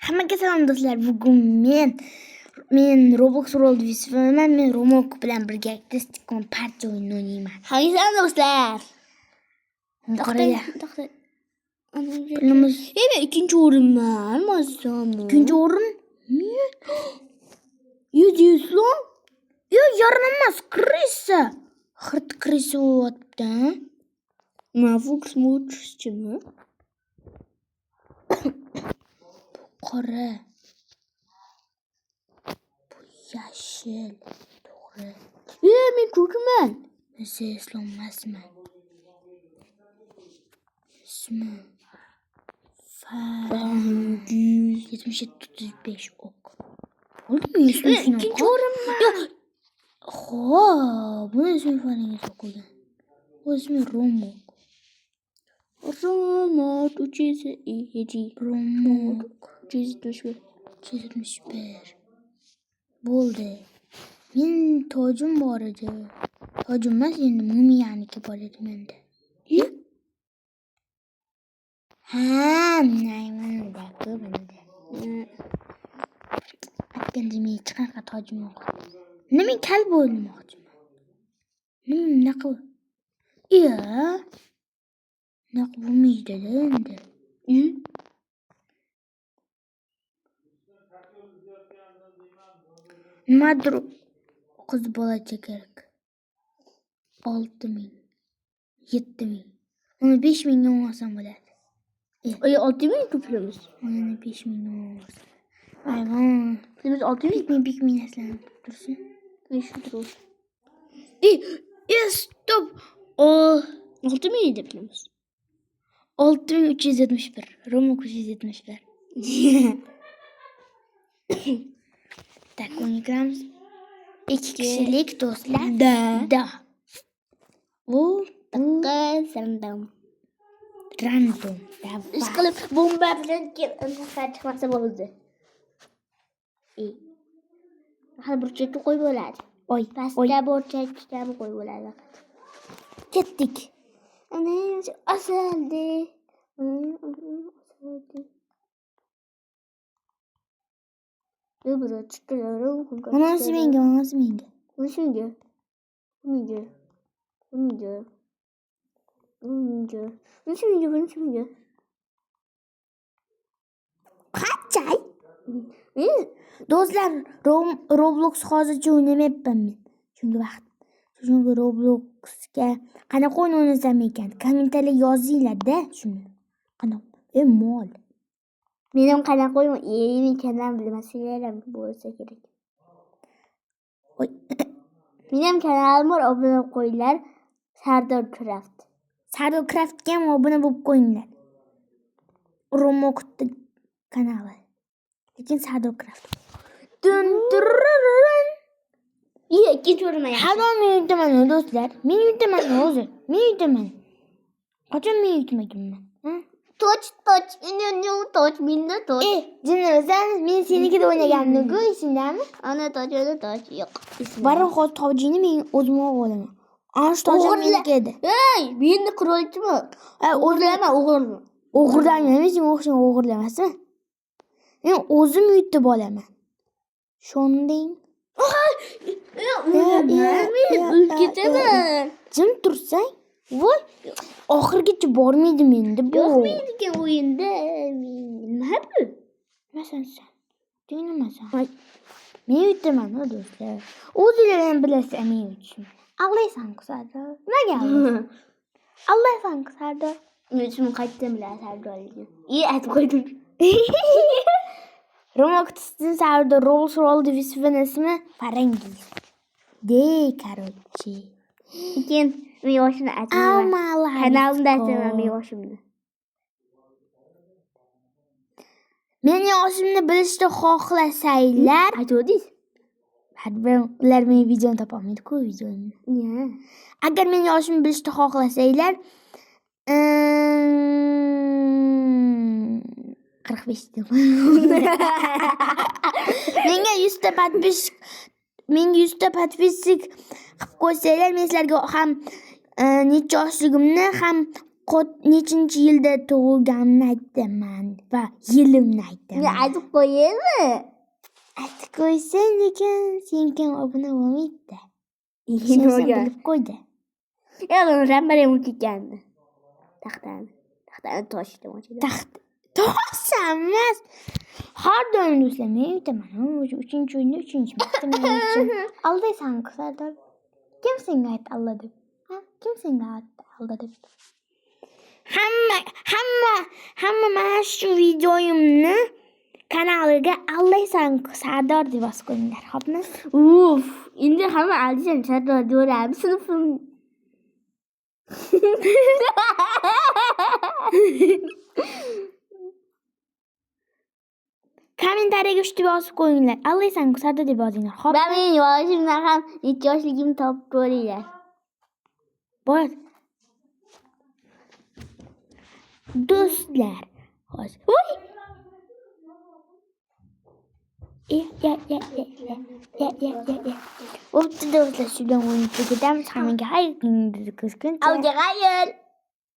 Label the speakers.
Speaker 1: Hammaga salom do'stlar. Bugun men Roblox World Visvaman. Men Romok bilan birga Testikon partiya o'yinini o'ynayman.
Speaker 2: Salom do'stlar.
Speaker 1: Qaranglar.
Speaker 2: Pulimiz. Men ikkinchi o'rinman. Mazammi?
Speaker 1: Ikkinchi o'rin? 100 so'm? Yo'q, yarim emas, krisa. Hirt krisa bo'lyapti.
Speaker 2: Mavux Smuchchimi?
Speaker 1: Qora. Bu yashil. To'g'ri.
Speaker 2: Men ko'kman.
Speaker 1: Men islom emasman. İsmi Farangüz 7735 ok. Oldu mu?
Speaker 2: İkinci o'rinman.
Speaker 1: Xo'p, bu ismi Farangüz ok ekan. Bu ismi Romok.
Speaker 2: Romok 307.
Speaker 1: Romok
Speaker 2: 371.
Speaker 1: Bo'ldi. Men tojim bor edi. Tojim emas, endi mumiyaniki bor edi menda. Naymanda ko'rindi. Aytganda men hech qanaqa tojim yo'q. Nima kal bo'lmoqchiman? Naqa? Naqa bo'lmaydi-da endi. Nimadir qiz bolacha kerak. 6000, 7000. Uni 5000 ga olsam bo'ladi.
Speaker 2: 6000 pulimiz.
Speaker 1: Uni 5000 ga olsam. Ayvon.
Speaker 2: Pulimiz 6000.
Speaker 1: Bik aslan tursin.
Speaker 2: Shu turur.
Speaker 1: Stop.
Speaker 2: 6000 edi pulimiz.
Speaker 1: 6371. Romok 371. Tak oynayacağız. 2 kişilik do'stlar. Da. Bu
Speaker 2: Random.
Speaker 1: random.
Speaker 2: Ishqilib bomba bilan chiqmasa bo'ldi. Hali burchakka qo'yib bo'ladi.
Speaker 1: Oy,
Speaker 2: Pastga burchakka qo'yib bo'ladi.
Speaker 1: ketdik.
Speaker 2: Ana asaldi. Dobro, chiqaram.
Speaker 1: Onasi menga.
Speaker 2: Buncha.
Speaker 1: Qancha? Do'stlar, Roblox hozircha o'ynamayapman men. Chunki Robloxga qanaqa o'yin o'ynasam ekan? Kommentariyga yozinglar-da shuni. Qanaqa? Mol.
Speaker 2: Mening qanaqa o'yin? Men kanal bilmasanglar bo'lsa kerak. Mening kanalim bor, obuna qo'yinglar. Sardor Craft.
Speaker 1: Sardor Craftga ham obuna bo'lib qo'yinglar. Romokning kanali. Lekin Sardor Craft.
Speaker 2: Ikkinchi o'rinman.
Speaker 1: Hamon men yutaman do'stlar. Men yutaman hozir. Qachon men yutmaganman?
Speaker 2: Toch. Menda toch.
Speaker 1: Jinnisan, men senikida o'ynagandim-ku, esingdami?
Speaker 2: Ana toch yo'q.
Speaker 1: Barra hozir tojini men o'zim olaman. Ana shu tojim meniki edi.
Speaker 2: Menda qurolchimi? O'g'irlama.
Speaker 1: O'g'irlamayman, sen o'xshang o'g'irlamasmi? Men o'zim yutib olaman. Shonding.
Speaker 2: Men ketaman.
Speaker 1: Jim tursang, voy, oxirgacha bormaydi menda bu.
Speaker 2: Yo'qmaydigan o'yinda. Nima bu?
Speaker 1: Sen. Tuynimasan. Men yutaman, do'stlar. O'zinglar ham bilasizlar men yutishim. Allaysan-ku Sardor. Nimaga allaysan? Allaysan-ku Sardor.
Speaker 2: Men shuni qayerdan bilasan Sardorligini? Aytib qo'ydim.
Speaker 1: Romokning Sardor Roblox World Visvaman ismi Farangüz. Короче.
Speaker 2: Keyin men yoshimni aytaman. Kanalimda aytaman men yoshimni.
Speaker 1: Men yoshimni bilishni xohlasanglar,
Speaker 2: Aytdingiz?
Speaker 1: ular meni videoni topolmaydi-ku, videoni. Agar men yoshimni bilishni xohlasanglar, 45 deb. Menga 100 ta podpisчик qilib qo'ysanglar, men sizlarga ham necha yoshligimni ham nechinchi yilda tug'ilganimni aytaman va yilimni aytaman.
Speaker 2: Men aytib qo'yaymi?
Speaker 1: Aytib qo'ysang lekin sen ham obuna bo'lmaydi.
Speaker 2: Nima
Speaker 1: Sen
Speaker 2: bo'lgan?
Speaker 1: bilib qo'ydi.
Speaker 2: Rambaram o'tgandi. Taxtani toshdim.
Speaker 1: To'g'risi emas. Har doim do'stlarga aytaman. 3-chi o'yinda 3-chi marta aldaysan Sardor. Kim senga aytdi alla deb? Ha? Kim senga aytdi alla deb? Hamma mana shu videoyimni kanaliga aldaysan Sardor deb yozib qo'yinglar, xo'pmi?
Speaker 2: Uf, endi hamma aldaysan Sardor do'rami sinfim.
Speaker 1: Kommentariyaga shu deb yozib qo'yinglar. Aldaysan Sardor deb yozinglar, xo'p?
Speaker 2: Va men yoshimdan ham necha yoshligimni topib ko'ringlar.
Speaker 1: Bor. Do'stlar, hozir. Voy! Ya. O'tdi do'stlar, shu bilan o'yin tugatamiz. Hammaga xayr kuningizni ko'rsin.
Speaker 2: Avga xayr.